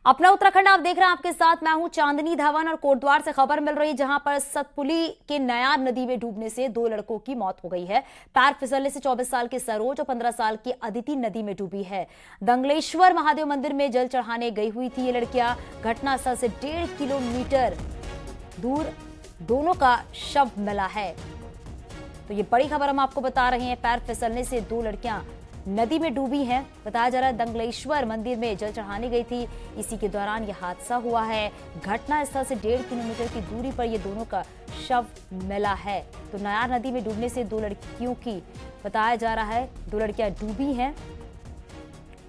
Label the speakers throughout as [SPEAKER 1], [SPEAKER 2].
[SPEAKER 1] अपना उत्तराखंड आप देख रहे हैं, आपके साथ मैं हूं चांदनी धवन। और कोटद्वार से खबर मिल रही जहां पर सतपुली के नयार नदी में डूबने से 2 लड़कों की मौत हो गई है। पैर फिसलने से 24 साल के सरोज और 15 साल की अदिति नदी में डूबी है। दंगलेश्वर महादेव मंदिर में जल चढ़ाने गई हुई थी ये लड़कियां। घटनास्थल से 1.5 किलोमीटर दूर दोनों का शव मिला है। तो ये बड़ी खबर हम आपको बता रहे हैं। पैर फिसलने से 2 लड़कियां नदी में डूबी हैं। बताया जा रहा है दंगलेश्वर मंदिर में जल चढ़ाने गई थी, इसी के दौरान यह हादसा हुआ है। घटना स्थल से 1.5 किलोमीटर की दूरी पर ये दोनों का शव मिला है। तो नयार नदी में डूबने से 2 लड़कियों की बताया जा रहा है 2 लड़कियां डूबी हैं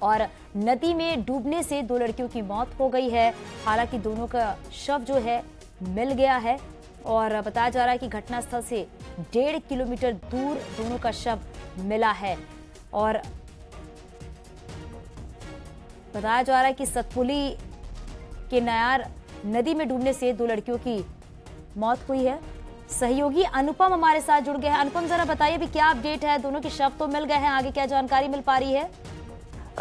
[SPEAKER 1] और नदी में डूबने से 2 लड़कियों की मौत हो गई है। हालांकि दोनों का शव जो है मिल गया है और बताया जा रहा है कि घटनास्थल से 1.5 किलोमीटर दूर दोनों का शव मिला है। और बताया जा रहा है कि सतपुली के नयार नदी में डूबने से 2 लड़कियों की मौत हुई है। सहयोगी अनुपम हमारे साथ जुड़ गए हैं। अनुपम, जरा बताइए भी क्या अपडेट है? दोनों के शव तो मिल गए हैं, आगे क्या जानकारी मिल पा रही है?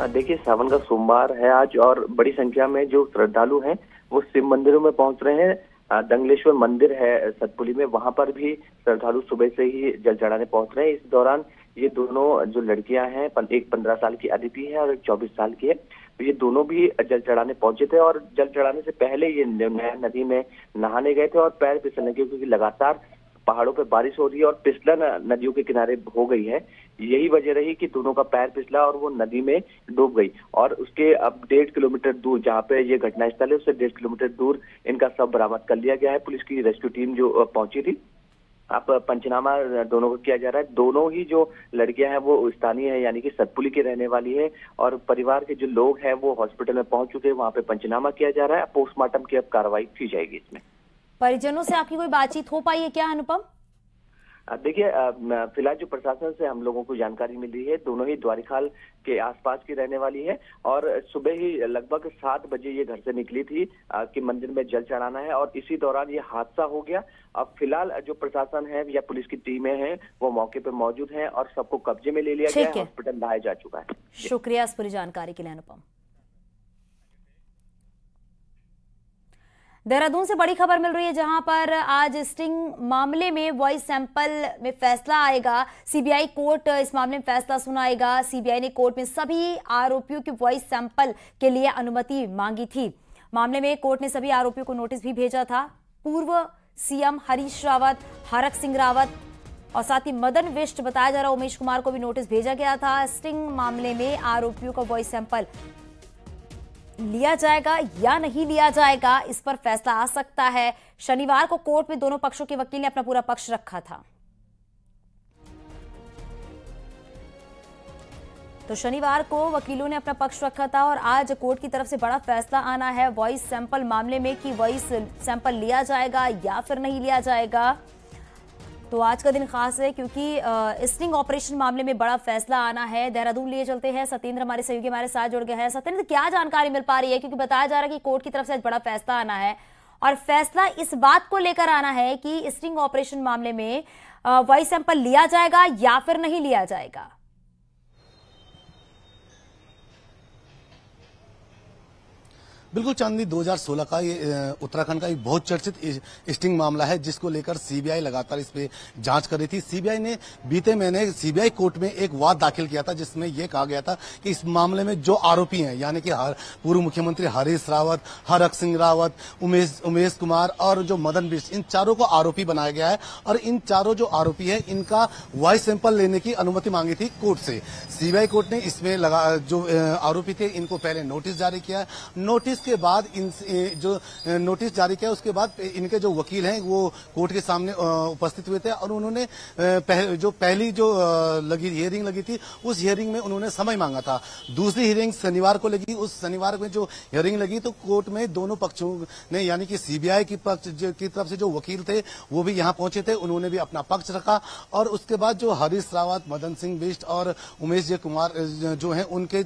[SPEAKER 2] देखिए, सावन का सोमवार है आज और बड़ी संख्या में जो श्रद्धालु हैं वो शिव मंदिरों में पहुंच रहे हैं। दंगलेश्वर मंदिर है सतपुली में, वहां पर भी श्रद्धालु सुबह से ही जल चढ़ाने पहुंच रहे हैं। इस दौरान ये दोनों जो लड़कियां हैं, एक 15 साल की अदिति है और एक 24 साल की है, तो ये दोनों भी जल चढ़ाने पहुंचे थे और जल चढ़ाने से पहले ये नदी में नहाने गए थे और पैर फिसलने के, क्योंकि लगातार पहाड़ों पे बारिश हो रही है और फिसलन नदियों के किनारे हो गई है। यही वजह रही कि दोनों का पैर फिसला और वो नदी में डूब गई। और उसके अब 1.5 किलोमीटर दूर जहाँ पे ये घटनास्थल है उससे 1.5 किलोमीटर दूर इनका शव बरामद कर लिया गया है। पुलिस की रेस्क्यू टीम जो पहुंची थी, अब पंचनामा दोनों को किया जा रहा है। दोनों ही जो लड़कियां हैं वो स्थानीय है, यानी कि सतपुली की रहने वाली है और परिवार के जो लोग हैं वो हॉस्पिटल में पहुंच चुके हैं। वहां पे पंचनामा किया जा रहा है, पोस्टमार्टम की अब कार्रवाई की जाएगी। इसमें
[SPEAKER 1] परिजनों से आपकी कोई बातचीत हो पाई है क्या अनुपम?
[SPEAKER 2] देखिए, फिलहाल जो प्रशासन से हम लोगों को जानकारी मिल रही है, दोनों ही द्वारिखाल के आसपास की रहने वाली है और सुबह ही लगभग 7 बजे ये घर से निकली थी कि मंदिर में जल चढ़ाना है और इसी दौरान ये हादसा हो गया। अब फिलहाल जो प्रशासन है या पुलिस की टीमें हैं वो मौके पर मौजूद हैं और सबको कब्जे में ले लिया गया है, हॉस्पिटल लाया जा चुका है।
[SPEAKER 1] शुक्रिया इस पूरी जानकारी के लिए अनुपम। देहरादून से बड़ी खबर मिल रही है जहां पर आज स्टिंग मामले में वॉइस सैंपल में फैसला आएगा। सीबीआई कोर्ट इस मामले में फैसला सुनाएगा। सीबीआई ने कोर्ट में सभी आरोपियों की वॉइस सैंपल के लिए अनुमति मांगी थी। मामले में कोर्ट ने सभी आरोपियों को नोटिस भी भेजा था। पूर्व सीएम हरीश रावत, हरक सिंह रावत और साथ ही मदन विष्ट, बताया जा रहा उमेश कुमार को भी नोटिस भेजा गया था। स्टिंग मामले में आरोपियों का वॉइस सैंपल लिया जाएगा या नहीं लिया जाएगा, इस पर फैसला आ सकता है। शनिवार को कोर्ट में दोनों पक्षों के वकील ने अपना पूरा पक्ष रखा था। तो शनिवार को वकीलों ने अपना पक्ष रखा था और आज कोर्ट की तरफ से बड़ा फैसला आना है वॉइस सैंपल मामले में कि वॉइस सैंपल लिया जाएगा या फिर नहीं लिया जाएगा। तो आज का दिन खास है क्योंकि स्टिंग ऑपरेशन मामले में बड़ा फैसला आना है। देहरादून लिए चलते हैं, सत्येंद्र हमारे सहयोगी हमारे साथ जुड़ गए हैं। सत्येंद्र, क्या जानकारी मिल पा रही है? क्योंकि बताया जा रहा है कि कोर्ट की तरफ से आज बड़ा फैसला आना है और फैसला इस बात को लेकर आना है कि स्टिंग ऑपरेशन मामले में वॉइस सैंपल लिया जाएगा या फिर नहीं लिया जाएगा।
[SPEAKER 3] बिल्कुल चांदनी, 2016 का ये उत्तराखंड का एक बहुत चर्चित स्टिंग मामला है जिसको लेकर सीबीआई लगातार इस पे जांच कर रही थी। सीबीआई ने बीते महीने सीबीआई कोर्ट में एक वाद दाखिल किया था जिसमें यह कहा गया था कि इस मामले में जो आरोपी हैं, यानी कि पूर्व मुख्यमंत्री हरीश रावत, हरक सिंह रावत, उमेश कुमार और जो मदन विष्ट, इन चारों को आरोपी बनाया गया है और इन चारों जो आरोपी है इनका वॉइस सैंपल लेने की अनुमति मांगी थी कोर्ट से। सीबीआई कोर्ट ने इसमें जो आरोपी थे इनको पहले नोटिस जारी किया। नोटिस के बाद जो नोटिस जारी किया उसके बाद इनके जो वकील हैं वो कोर्ट के सामने उपस्थित हुए थे और उन्होंने पहली हियरिंग लगी थी उस हियरिंग में उन्होंने समय मांगा था। दूसरी हियरिंग शनिवार को लगी। उस शनिवार में जो हियरिंग लगी तो कोर्ट में दोनों पक्षों ने, यानी कि सीबीआई की तरफ से जो वकील थे वो भी यहां पहुंचे थे, उन्होंने भी अपना पक्ष रखा और उसके बाद जो हरीश रावत, मदन सिंह बिष्ट और उमेश कुमार जो हैं उनके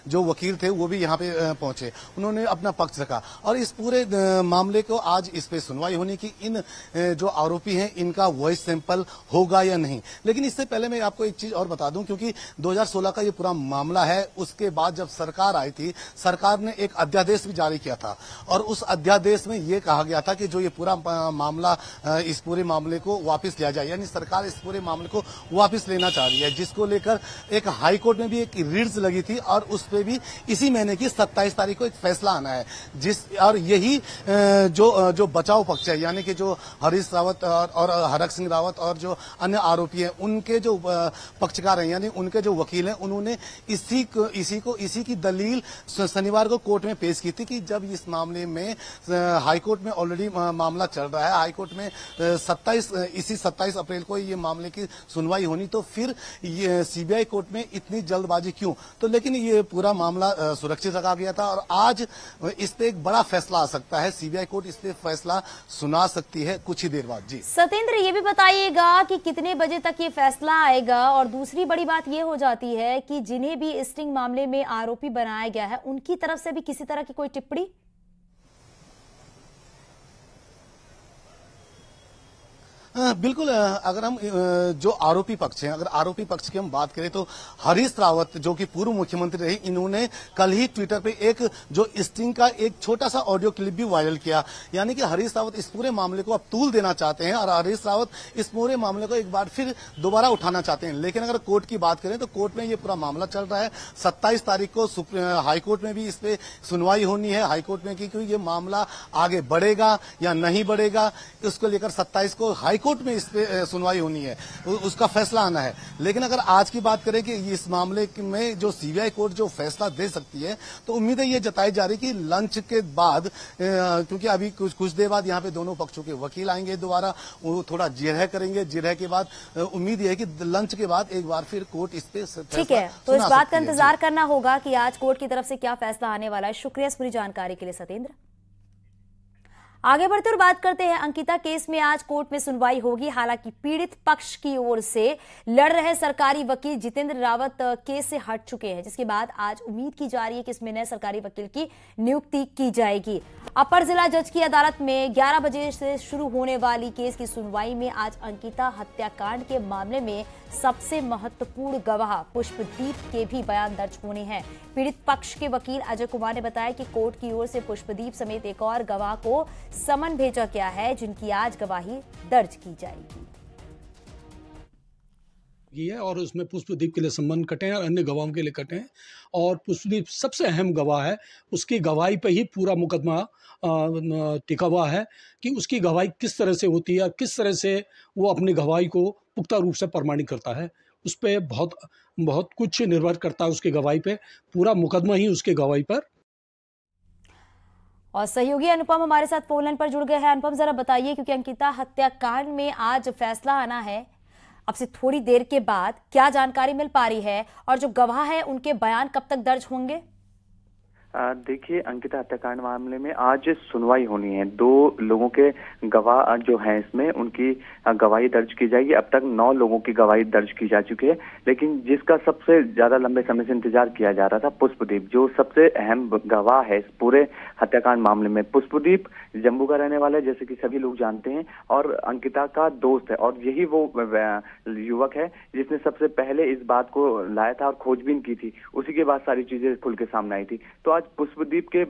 [SPEAKER 3] जो वकील थे वो भी यहां पे पहुंचे। उन्होंने अपना पक्ष रखा और इस पूरे मामले को आज इस पे सुनवाई होने की, इन जो आरोपी हैं इनका वॉइस सैंपल होगा या नहीं। लेकिन इससे पहले मैं आपको एक चीज और बता दूं, क्योंकि 2016 का ये पूरा मामला है, उसके बाद जब सरकार आई थी, सरकार ने एक अध्यादेश भी जारी किया था और उस अध्यादेश में ये कहा गया था कि जो ये पूरा मामला, इस पूरे मामले को वापस लिया जाए, यानी सरकार इस पूरे मामले को वापस लेना चाह रही है, जिसको लेकर एक हाई कोर्ट में भी एक रिट्स लगी थी और उस पे भी इसी महीने की 27 तारीख को एक फैसला आना है। और यही जो बचाव पक्ष है, यानी कि जो हरीश रावत और हरक सिंह रावत और जो अन्य आरोपी हैं, उनके जो पक्षकार हैं, यानी उनके जो वकील हैं, उन्होंने इसी की दलील शनिवार को कोर्ट में पेश की थी कि जब इस मामले में हाई कोर्ट में ऑलरेडी मामला चल रहा है, हाई कोर्ट में 27 अप्रैल को ये मामले की सुनवाई होनी, तो फिर ये सीबीआई कोर्ट में इतनी जल्दबाजी क्यों? तो लेकिन ये पूरा मामला सुरक्षित रखा गया था और आज इस पे एक बड़ा फैसला आ सकता है। सीबीआई कोर्ट इस पे फैसला सुना सकती है कुछ ही देर बाद। जी
[SPEAKER 1] सतेंद्र, ये भी बताइएगा कि कितने बजे तक ये फैसला आएगा, और दूसरी बड़ी बात ये हो जाती है कि जिन्हें भी स्टिंग मामले में आरोपी बनाया गया है, उनकी तरफ से भी किसी तरह की कोई टिप्पणी?
[SPEAKER 3] बिल्कुल, अगर हम जो आरोपी पक्ष हैं, अगर आरोपी पक्ष की हम बात करें तो हरीश रावत जो कि पूर्व मुख्यमंत्री रहे, इन्होंने कल ही ट्विटर पे एक जो स्टिंग का एक छोटा सा ऑडियो क्लिप भी वायरल किया, यानी कि हरीश रावत इस पूरे मामले को अब तूल देना चाहते हैं और हरीश रावत इस पूरे मामले को एक बार फिर दोबारा उठाना चाहते हैं। लेकिन अगर कोर्ट की बात करें तो कोर्ट में ये पूरा मामला चल रहा है। 27 तारीख को हाईकोर्ट में भी इस पे सुनवाई होनी है, हाईकोर्ट में, क्योंकि ये मामला आगे बढ़ेगा या नहीं बढ़ेगा उसको लेकर 27 को हाईकोर्ट में इस पे सुनवाई होनी है, उसका फैसला आना है। लेकिन अगर आज की बात करें कि इस मामले में जो सीबीआई कोर्ट जो फैसला दे सकती है, तो उम्मीद है ये जताई जा रही कि लंच के बाद, क्योंकि अभी कुछ देर बाद यहाँ पे दोनों पक्षों के वकील आएंगे, दोबारा वो थोड़ा जिरह करेंगे, जिरह के बाद उम्मीद ये है कि लंच के बाद एक बार फिर कोर्ट इस पे
[SPEAKER 1] ठीक है, तो इस बात का इंतजार करना होगा कि आज कोर्ट की तरफ से क्या फैसला आने वाला है। शुक्रिया इस पूरी जानकारी के लिए सतेंद्र। आगे बढ़ते और बात करते हैं, अंकिता केस में आज कोर्ट में सुनवाई होगी। हालांकि पीड़ित पक्ष की ओर से लड़ रहे सरकारी वकील जितेंद्र रावत केस से हट चुके हैं, जिसके बाद आज उम्मीद की जा रही है कि इसमें नए सरकारी वकील की नियुक्ति की जाएगी। अपर जिला जज की अदालत में 11 बजे से शुरू होने वाली केस की सुनवाई में आज अंकिता हत्याकांड के मामले में सबसे महत्वपूर्ण गवाह पुष्पदीप के भी बयान दर्ज होने हैं। पीड़ित पक्ष के वकील अजय कुमार ने बताया कि कोर्ट की ओर से पुष्पदीप समेत एक और गवाह को समन भेजा गया है, जिनकी आज गवाही दर्ज की जाएगी।
[SPEAKER 4] है और उसमें पुष्पदीप के लिए सम्मान कटे हैं और अन्य गवाहों के लिए कटे हैं, और पुष्पदीप सबसे अहम गवाह है। उसकी गवाही पे ही पूरा मुकदमा टिका हुआ है कि उसकी गवाही किस तरह से होती है, किस तरह से वो अपनी गवाही को पुख्ता रूप से प्रमाणित करता है। उस पर बहुत कुछ निर्भर करता है उसकी गवाही पे, पूरा मुकदमा ही उसकी गवाही पर।
[SPEAKER 1] और सहयोगी अनुपम हमारे साथ फोन लाइन पर जुड़ गए हैं। अनुपम, जरा बताइए, क्योंकि अंकिता हत्याकांड में आज फैसला आना है, अब से थोड़ी देर के बाद क्या जानकारी मिल पा रही है और जो गवाह है उनके बयान कब तक दर्ज होंगे?
[SPEAKER 2] देखिए, अंकिता हत्याकांड मामले में आज सुनवाई होनी है। 2 लोगों के गवाह जो हैं इसमें, उनकी गवाही दर्ज की जाएगी। अब तक 9 लोगों की गवाही दर्ज की जा चुकी है, लेकिन जिसका सबसे ज्यादा लंबे समय से इंतजार किया जा रहा था, पुष्पदीप, जो सबसे अहम गवाह है इस पूरे हत्याकांड मामले में। पुष्पदीप जम्मू का रहने वाला है, जैसे कि सभी लोग जानते हैं, और अंकिता का दोस्त है, और यही वो युवक है जिसने सबसे पहले इस बात को लाया था और खोजबीन की थी। उसी के बाद सारी चीजें खुल के सामने आई थी। तो आज पुष्पदीप के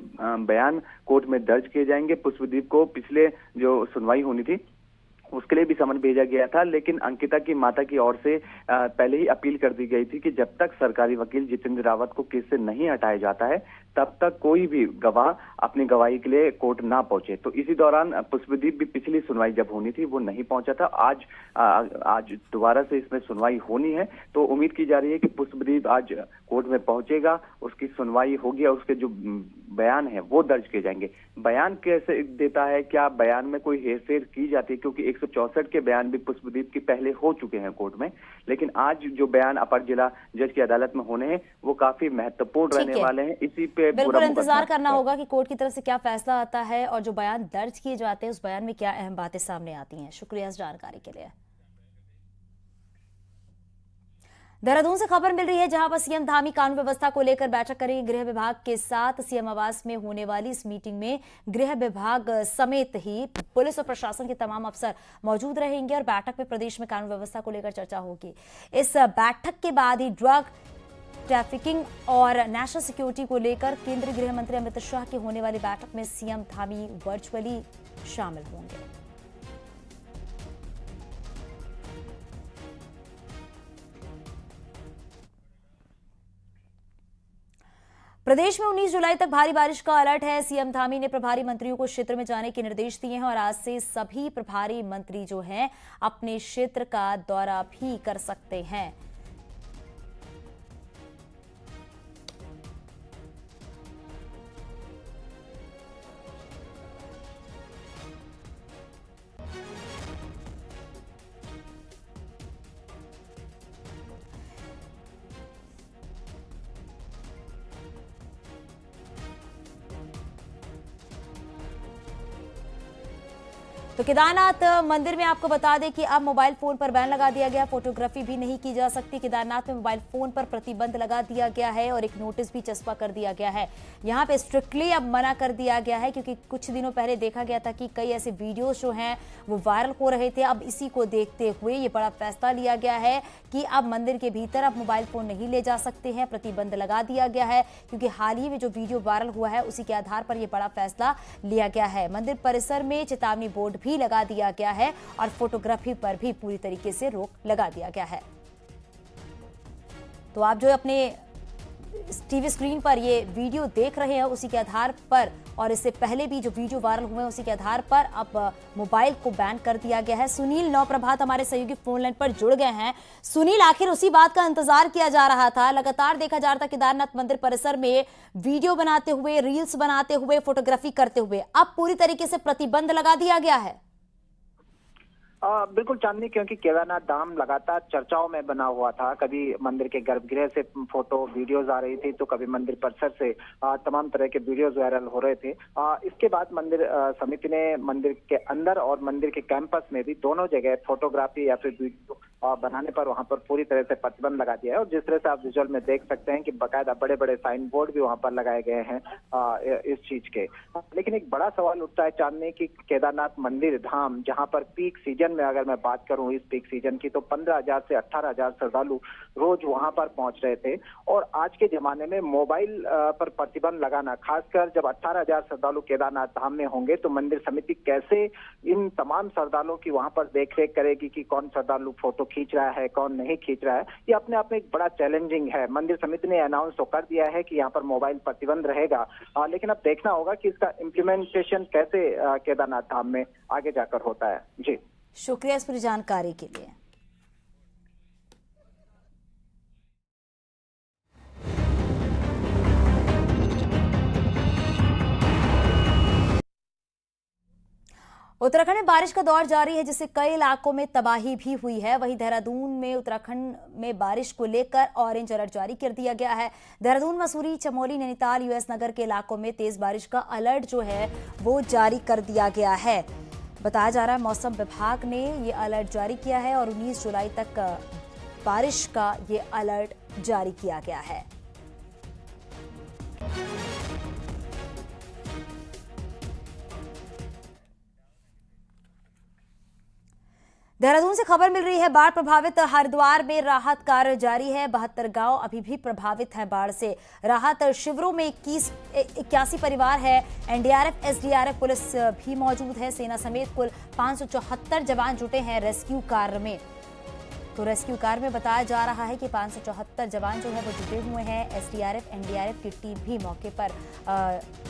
[SPEAKER 2] बयान कोर्ट में दर्ज किए जाएंगे। पुष्पदीप को पिछले जो सुनवाई होनी थी उसके लिए भी समन भेजा गया था, लेकिन अंकिता की माता की ओर से पहले ही अपील कर दी गई थी कि जब तक सरकारी वकील जितेंद्र रावत को केस से नहीं हटाया जाता है, तब तक कोई भी गवाह अपनी गवाही के लिए कोर्ट ना पहुंचे। तो इसी दौरान पुष्पदीप भी पिछली सुनवाई जब होनी थी वो नहीं पहुंचा था। आज दोबारा से इसमें सुनवाई होनी है, तो उम्मीद की जा रही है कि पुष्पदीप आज कोर्ट में पहुंचेगा, उसकी सुनवाई होगी और उसके जो बयान है वो दर्ज किए जाएंगे। बयान कैसे देता है, क्या बयान में कोई हेरफेर की जाती है, क्योंकि 164 के बयान भी पुष्पदीप के पहले हो चुके हैं कोर्ट में, लेकिन आज जो बयान अपर जिला जज की अदालत में होने हैं वो काफी महत्वपूर्ण रहने वाले हैं। इसी पे
[SPEAKER 1] बिल्कुल इंतजार करना होगा कि कोर्ट की तरफ से क्या फैसला आता है और जो बयान दर्ज किए जाते हैं उस बयान में क्या अहम बातें सामने आती हैं। शुक्रिया इस जानकारी के लिए। देहरादून से खबर मिल रही है जहां पर सीएम धामी कानून व्यवस्था को लेकर बैठक करेंगे गृह विभाग के साथ। सीएम आवास में होने वाली इस मीटिंग में गृह विभाग समेत ही पुलिस और प्रशासन के तमाम अफसर मौजूद रहेंगे और बैठक में प्रदेश में कानून व्यवस्था को लेकर चर्चा होगी। इस बैठक के बाद ही ड्रग ट्रैफिकिंग और नेशनल सिक्योरिटी को लेकर केंद्रीय गृह मंत्री अमित शाह की होने वाली बैठक में सीएम धामी वर्चुअली शामिल होंगे। प्रदेश में 19 जुलाई तक भारी बारिश का अलर्ट है। सीएम धामी ने प्रभारी मंत्रियों को क्षेत्र में जाने के निर्देश दिए हैं और आज से सभी प्रभारी मंत्री जो हैं अपने क्षेत्र का दौरा भी कर सकते हैं। तो केदारनाथ मंदिर में आपको बता दें कि अब मोबाइल फोन पर बैन लगा दिया गया, फोटोग्राफी भी नहीं की जा सकती। केदारनाथ में मोबाइल फोन पर प्रतिबंध लगा दिया गया है और एक नोटिस भी चस्पा कर दिया गया है। यहाँ पे स्ट्रिक्टली अब मना कर दिया गया है क्योंकि कुछ दिनों पहले देखा गया था कि कई ऐसे वीडियोस जो हैं वो वायरल हो रहे थे। अब इसी को देखते हुए ये बड़ा फैसला लिया गया है कि अब मंदिर के भीतर अब मोबाइल फोन नहीं ले जा सकते हैं, प्रतिबंध लगा दिया गया है क्योंकि हाल ही में जो वीडियो वायरल हुआ है उसी के आधार पर यह बड़ा फैसला लिया गया है। मंदिर परिसर में चेतावनी बोर्ड भी लगा दिया गया है और फोटोग्राफी पर भी पूरी तरीके से रोक लगा दिया गया है। तो आप जो अपने टीवी स्क्रीन पर ये वीडियो देख रहे हैं उसी के आधार पर और इससे पहले भी जो वीडियो वायरल हुए हैं उसी के आधार पर अब मोबाइल को बैन कर दिया गया है। सुनील नवप्रभात हमारे सहयोगी फोन लाइन पर जुड़ गए हैं। सुनील, आखिर उसी बात का इंतजार किया जा रहा था, लगातार देखा जा रहा था केदारनाथ मंदिर परिसर में वीडियो बनाते हुए, रील्स बनाते हुए, फोटोग्राफी करते हुए, अब पूरी तरीके से प्रतिबंध लगा दिया गया है।
[SPEAKER 5] बिल्कुल चांदनी, क्योंकि केदारनाथ धाम लगातार चर्चाओं में बना हुआ था। कभी मंदिर के गर्भगृह से फोटो वीडियोज आ रही थी तो कभी मंदिर परिसर से तमाम तरह के वीडियोज वायरल हो रहे थे। इसके बाद मंदिर समिति ने मंदिर के अंदर और मंदिर के कैंपस में भी दोनों जगह फोटोग्राफी या फिर वीडियो बनाने पर वहां पर पूरी तरह से प्रतिबंध लगा दिया है। और जिस तरह से आप विजुअल में देख सकते हैं कि बाकायदा बड़े बड़े साइन बोर्ड भी वहां पर लगाए गए हैं इस चीज के। लेकिन एक बड़ा सवाल उठता है चांदनी की केदारनाथ मंदिर धाम, जहां पर पीक सीजन में अगर मैं बात करूं इस पीक सीजन की, तो 15,000 से 18,000 श्रद्धालु रोज वहां पर पहुंच रहे थे। और आज के जमाने में मोबाइल पर प्रतिबंध लगाना, खासकर जब 18,000 श्रद्धालु केदारनाथ धाम में होंगे, तो मंदिर समिति कैसे इन तमाम श्रद्धालुओं की वहां पर देखरेख करेगी कि कौन श्रद्धालु फोटो खींच रहा है, कौन नहीं खींच रहा है। ये अपने आप में एक बड़ा चैलेंजिंग है। मंदिर समिति ने अनाउंस तो कर दिया है कि यहाँ पर मोबाइल प्रतिबंध रहेगा, लेकिन अब देखना होगा कि इसका इम्प्लीमेंटेशन कैसे केदारनाथ धाम में आगे जाकर होता है। जी,
[SPEAKER 1] शुक्रिया इस पूरी जानकारी के लिए। उत्तराखंड में बारिश का दौर जारी है जिससे कई इलाकों में तबाही भी हुई है। वहीं देहरादून में उत्तराखंड में बारिश को लेकर ऑरेंज अलर्ट जारी कर दिया गया है। देहरादून, मसूरी, चमोली, नैनीताल, यूएस नगर के इलाकों में तेज बारिश का अलर्ट जो है वो जारी कर दिया गया है। बताया जा रहा है मौसम विभाग ने ये अलर्ट जारी किया है और 19 जुलाई तक बारिश का ये अलर्ट जारी किया गया है। देहरादून से खबर मिल रही है बाढ़ प्रभावित हरिद्वार में राहत कार्य जारी है। 72 गांव अभी भी प्रभावित हैं बाढ़ से। राहत शिविरों में 81 परिवार है। एनडीआरएफ, एसडीआरएफ, पुलिस भी मौजूद है। सेना समेत कुल 574 जवान जुटे हैं रेस्क्यू कार्य में। तो रेस्क्यू कार्य में बताया जा रहा है कि 574 जवान जो है वो जुटे हुए हैं। एसडीआरएफ, एनडीआरएफ की टीम भी मौके पर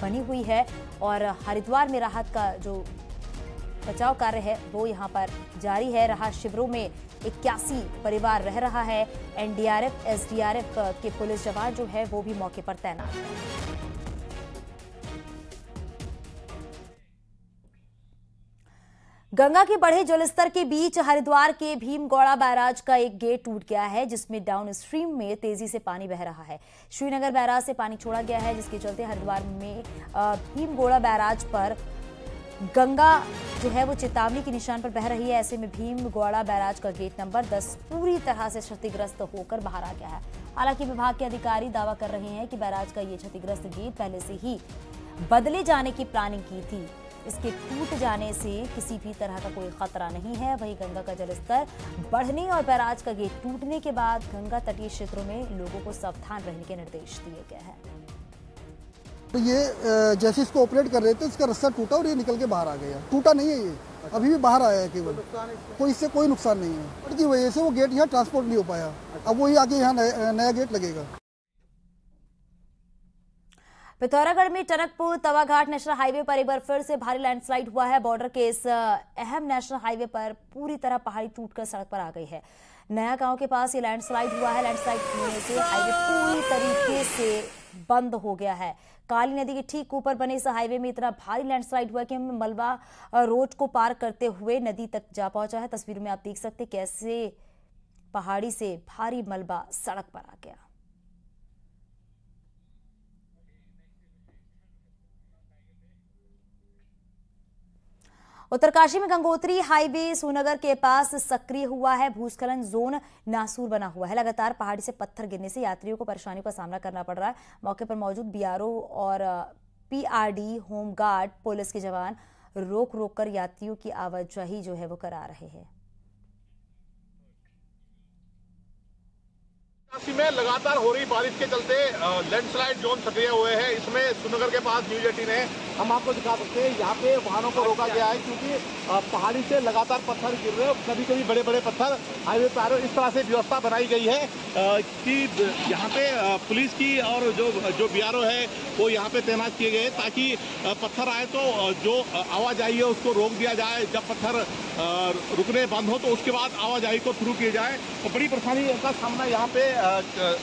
[SPEAKER 1] बनी हुई है और हरिद्वार में राहत का जो बचाव कार्य है वो यहां पर जारी है। राहत शिविरों में 81 परिवार रह रहा है। एनडीआरएफ, एसडीआरएफ के पुलिस जवान जो है वो भी मौके पर तैनात है। गंगा के बढ़े जलस्तर के बीच हरिद्वार के भीमगौड़ा बैराज का एक गेट टूट गया है जिसमें डाउन स्ट्रीम में तेजी से पानी बह रहा है। श्रीनगर बैराज से पानी छोड़ा गया है जिसके चलते हरिद्वार में भीमगौड़ा बैराज पर गंगा जो है वो चेतावनी के निशान पर बह रही है। ऐसे में भीमगौड़ा बैराज का गेट नंबर 10 पूरी तरह से क्षतिग्रस्त होकर बाहर आ गया है। हालांकि विभाग के अधिकारी दावा कर रहे हैं कि बैराज का ये क्षतिग्रस्त गेट पहले से ही बदले जाने की प्लानिंग की थी। इसके टूट जाने से किसी भी तरह का कोई खतरा नहीं है। वहीं गंगा का जलस्तर बढ़ने और बैराज का गेट टूटने के बाद गंगा तटीय क्षेत्रों में लोगों को सावधान रहने के निर्देश दिए गए हैं।
[SPEAKER 6] तो ये जैसे इसको ऑपरेट कर रहे थे इसका रास्ता टूटा और ये निकल के बाहर आ गया। टूटा नहीं है, ये अभी भी बाहर आया है केवल, कोई इससे कोई नुकसान नहीं है। की वजह से वो गेट यहाँ ट्रांसपोर्ट नहीं हो पाया। अब वही आगे यहाँ नया गेट लगेगा।
[SPEAKER 1] पिथौरागढ़ में टनकपुर तवाघाट नेशनल हाईवे पर एक बार फिर से भारी लैंडस्लाइड हुआ है। बॉर्डर के इस अहम नेशनल हाईवे पर पूरी तरह पहाड़ी टूटकर सड़क पर आ गई है। नया गांव के पास ये लैंडस्लाइड हुआ है। लैंडस्लाइड होने से हाईवे पूरी तरीके से बंद हो गया है। काली नदी के ठीक ऊपर बने इस हाईवे में इतना भारी लैंडस्लाइड हुआ कि हम मलबा रोड को पार करते हुए नदी तक जा पहुंचा है। तस्वीर में आप देख सकते कैसे पहाड़ी से भारी मलबा सड़क पर आ गया। उत्तरकाशी में गंगोत्री हाईवे सोनगर के पास सक्रिय हुआ है। भूस्खलन जोन नासूर बना हुआ है। लगातार पहाड़ी से पत्थर गिरने से यात्रियों को परेशानियों का सामना करना पड़ रहा है। मौके पर मौजूद बीआरओ और पीआरडी, होमगार्ड, पुलिस के जवान रोक कर यात्रियों की आवाजाही जो है वो करा रहे हैं।
[SPEAKER 7] उत्तरकाशी में लगातार हो रही बारिश के चलते लैंडस्लाइड जोन सक्रिय हुए हैं। इसमें श्रीनगर के पास न्यूज 18 है, हम आपको दिखा सकते हैं। यहाँ पे वाहनों को रोका गया है क्योंकि पहाड़ी से लगातार पत्थर गिर रहे हैं। कभी कभी बड़े बड़े पत्थर हाईवे पे आ रहे हैं। इस तरह से व्यवस्था बनाई गई है कि यहाँ पे पुलिस की और जो बीआरओ है वो यहाँ पे तैनात किए गए ताकि पत्थर आए तो जो आवाजाही है उसको रोक दिया जाए। जब पत्थर रुकने बंद हो तो उसके बाद आवाजाही को शुरू किया जाए। तो बड़ी परेशानी का सामना यहाँ पे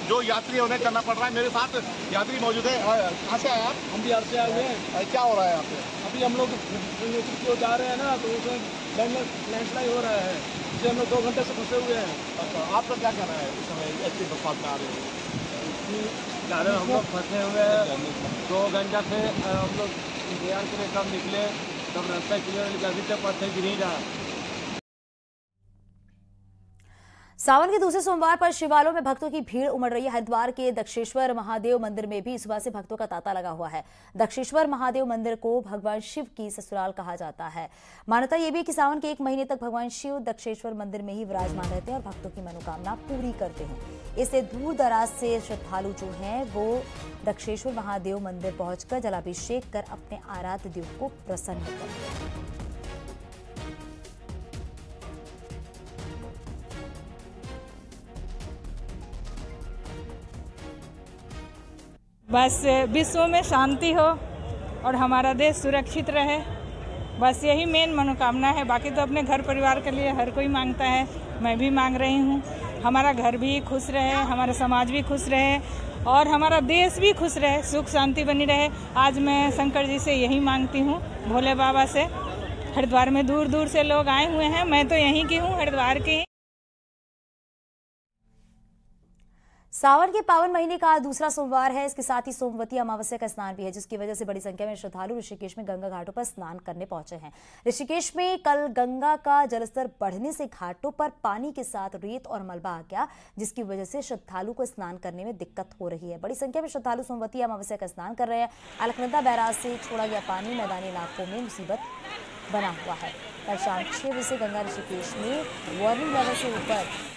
[SPEAKER 7] जो यात्री उन्हें करना पड़ रहा है। मेरे साथ यात्री मौजूद है। कहाँ से आए आप?
[SPEAKER 8] हम बिहार से आए हुए हैं।
[SPEAKER 7] क्या हो रहा है यहाँ पे?
[SPEAKER 8] अभी हम लोग की ओर जा रहे हैं ना, तो उसमें लैंडस्लाइड हो रहा है, इसलिए हम लोग 2 घंटे से फंसे हुए हैं।
[SPEAKER 7] अच्छा, आपका क्या कहना है इस समय ऐसी बरसात में आ रहे हैं?
[SPEAKER 8] हम लोग फंसे हुए हैं। 2 घंटा से हम लोग बिहार के लिए कब निकले, तब रास्ता क्लियर, अभी तक पत्थर गिर ही रहा।
[SPEAKER 1] सावन के दूसरे सोमवार पर शिवालयों में भक्तों की भीड़ उमड़ रही है। हरिद्वार के दक्षेश्वर महादेव मंदिर में भी सुबह से भक्तों का तांता लगा हुआ है। दक्षेश्वर महादेव मंदिर को भगवान शिव की ससुराल कहा जाता है। मान्यता यह भी है कि सावन के 1 महीने तक भगवान शिव दक्षेश्वर मंदिर में ही विराजमान रहते हैं और भक्तों की मनोकामना पूरी करते हैं। इससे दूर दराज से श्रद्धालु जो हैं वो दक्षेश्वर महादेव मंदिर पहुंचकर जलाभिषेक कर अपने आराध्य देव को प्रसन्न करते हैं।
[SPEAKER 9] बस विश्व में शांति हो और हमारा देश सुरक्षित रहे, बस यही मेन मनोकामना है। बाकी तो अपने घर परिवार के लिए हर कोई मांगता है, मैं भी मांग रही हूँ। हमारा घर भी खुश रहे, हमारा समाज भी खुश रहे और हमारा देश भी खुश रहे, सुख शांति बनी रहे। आज मैं शंकर जी से यही मांगती हूँ, भोले बाबा से। हरिद्वार में दूर दूर से लोग आए हुए हैं, मैं तो यहीं की हूँ, हरिद्वार की।
[SPEAKER 1] सावन के पावन महीने का दूसरा सोमवार है। इसके साथ ही सोमवती अमावस्या का स्नान भी है, जिसकी वजह से बड़ी संख्या में श्रद्धालु ऋषिकेश में गंगा घाटों पर स्नान करने पहुंचे हैं। ऋषिकेश में कल गंगा का जलस्तर बढ़ने से घाटों पर पानी के साथ रेत और मलबा आ गया, जिसकी वजह से श्रद्धालु को स्नान करने में दिक्कत हो रही है। बड़ी संख्या में श्रद्धालु सोमवती अमावस्या का स्नान कर रहे हैं। अलकनंदा बैराज से छोड़ा गया पानी मैदानी इलाकों में मुसीबत बना हुआ है। कल शाम 6 बजे से गंगा ऋषिकेश में वार्निंग लेवल से ऊपर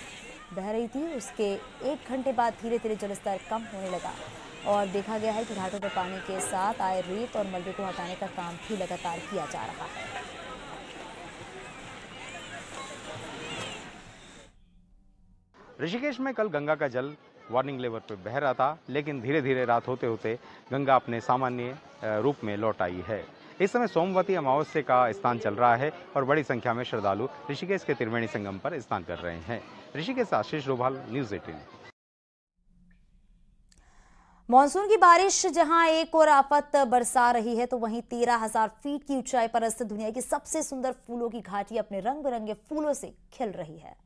[SPEAKER 1] बह रही थी। उसके 1 घंटे बाद धीरे धीरे जलस्तर कम होने लगा और देखा गया है कि घाटों पर पानी के साथ आए रेत और मलबे को हटाने का काम भी लगातार किया जा रहा है।
[SPEAKER 10] ऋषिकेश में कल गंगा का जल वार्निंग लेवल पर बह रहा था, लेकिन धीरे धीरे रात होते होते गंगा अपने सामान्य रूप में लौट आई है। इस समय सोमवती अमावस्या का स्नान चल रहा है और बड़ी संख्या में श्रद्धालु ऋषिकेश के त्रिवेणी संगम पर स्नान कर रहे हैं। ऋषिकेश से आशीष डोभाल, न्यूज़ 18।
[SPEAKER 1] मॉनसून की बारिश जहां एक और आफत बरसा रही है, तो वहीं 13,000 फीट की ऊंचाई पर स्थित दुनिया की सबसे सुंदर फूलों की घाटी अपने रंग बिरंगे फूलों से खिल रही है।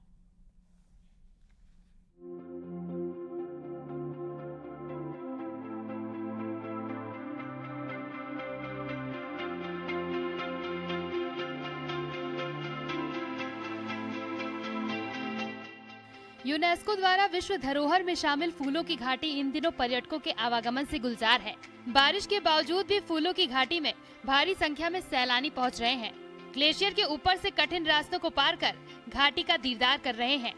[SPEAKER 11] यूनेस्को द्वारा विश्व धरोहर में शामिल फूलों की घाटी इन दिनों पर्यटकों के आवागमन से गुलजार है। बारिश के बावजूद भी फूलों की घाटी में भारी संख्या में सैलानी पहुंच रहे हैं। ग्लेशियर के ऊपर से कठिन रास्तों को पार कर घाटी का दीदार कर रहे हैं।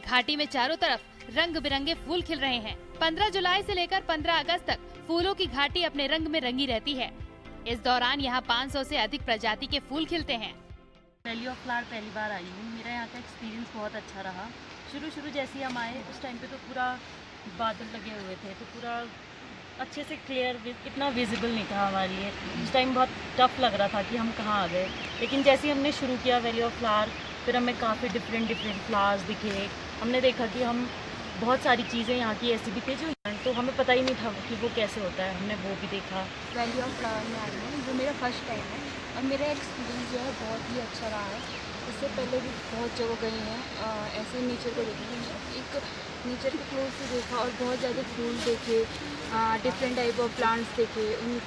[SPEAKER 11] घाटी में चारों तरफ रंग बिरंगे फूल खिल रहे हैं। 15 जुलाई से लेकर 15 अगस्त तक फूलों की घाटी अपने रंग में रंगी रहती है। इस दौरान यहाँ 500 से अधिक प्रजाति के फूल खिलते हैं।
[SPEAKER 12] वैली ऑफ फ्लावर पहली बार आई हूँ। मेरा यहाँ का एक्सपीरियंस बहुत अच्छा रहा। शुरू जैसे ही हम आए उस टाइम पे तो पूरा बादल लगे हुए थे, तो पूरा अच्छे से क्लियर इतना विजिबल नहीं था हमारे लिए। उस टाइम बहुत टफ लग रहा था कि हम कहाँ आ गए, लेकिन जैसे ही हमने शुरू किया वैली ऑफ फ्लावर, फिर हमें काफ़ी डिफरेंट फ्लावर्स दिखे। हमने देखा कि हम बहुत सारी चीज़ें यहाँ की ऐसी दिखे जो तो हमें पता ही नहीं था कि वो कैसे होता है, हमने वो भी देखा।
[SPEAKER 13] वैली ऑफ फ्लावर में आई हूँ, जो मेरा फर्स्ट टाइम है और मेरा एक्सपीरियंस जो है बहुत ही अच्छा रहा है। इससे पहले भी बहुत जगह गई हैं, ऐसे नेचर को देखने, एक नेचर के क्लोज से देखा और बहुत ज़्यादा फूल देखे, डिफरेंट टाइप ऑफ प्लांट्स देखे,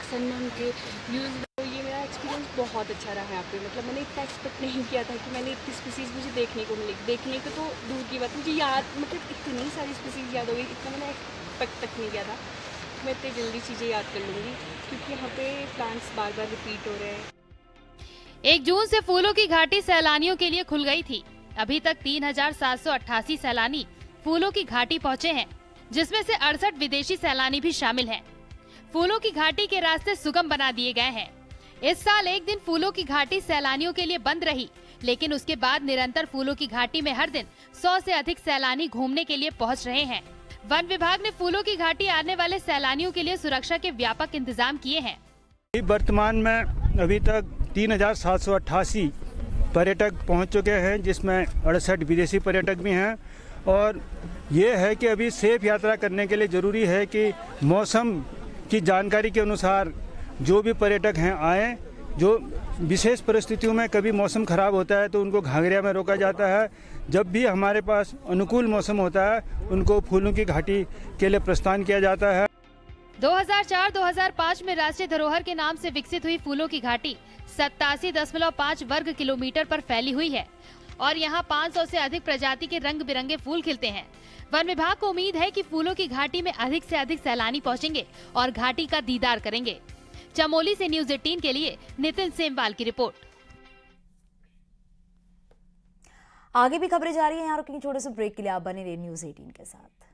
[SPEAKER 13] सन में उनके यूज़। तो ये मेरा एक्सपीरियंस बहुत अच्छा रहा है यहाँ पे। मतलब मैंने इतना एक्सपेक्ट नहीं किया था कि मैंने इतनी स्पीसीज़ मुझे देखने को मिली। देखने को तो दूर की बात, मुझे याद मतलब इतनी सारी स्पीसीज़ याद हो गई, इतना मैंने एक्सपेक्ट तक नहीं किया था। मैं इतनी जल्दी चीज़ें याद कर लूँगी क्योंकि यहाँ पे प्लांट्स बार बार रिपीट हो रहे हैं।
[SPEAKER 11] 1 जून से फूलों की घाटी सैलानियों के लिए खुल गई थी। अभी तक 3788 सैलानी फूलों की घाटी पहुँचे हैं, जिसमें से 68 विदेशी सैलानी भी शामिल हैं। फूलों की घाटी के रास्ते सुगम बना दिए गए हैं। इस साल एक दिन फूलों की घाटी सैलानियों के लिए बंद रही, लेकिन उसके बाद निरंतर फूलों की घाटी में हर दिन 100 से अधिक सैलानी घूमने के लिए पहुंच रहे हैं। वन विभाग ने फूलों की घाटी आने वाले सैलानियों के लिए सुरक्षा के व्यापक इंतजाम किए हैं।
[SPEAKER 14] वर्तमान में अभी तक 3788 पर्यटक पहुंच चुके हैं, जिसमें 68 विदेशी पर्यटक भी हैं। और ये है कि अभी सेफ यात्रा करने के लिए ज़रूरी है कि मौसम की जानकारी के अनुसार जो भी पर्यटक हैं आएँ। जो विशेष परिस्थितियों में कभी मौसम खराब होता है तो उनको घाघरिया में रोका जाता है। जब भी हमारे पास अनुकूल मौसम होता है उनको फूलों की घाटी के लिए प्रस्थान किया जाता है।
[SPEAKER 11] 2004-2005 में राष्ट्रीय धरोहर के नाम से विकसित हुई फूलों की घाटी 87.5 वर्ग किलोमीटर पर फैली हुई है और यहाँ 500 से अधिक प्रजाति के रंग बिरंगे फूल खिलते हैं। वन विभाग को उम्मीद है कि फूलों की घाटी में अधिक से अधिक सैलानी पहुँचेंगे और घाटी का दीदार करेंगे। चमोली से न्यूज़ 18 के लिए नितिन सेमवाल की रिपोर्ट।
[SPEAKER 1] आगे भी खबरें जारी हैं, यहाँ रुकेंगे छोटे से ब्रेक के लिए। आप बने रहिए न्यूज़ 18 के साथ।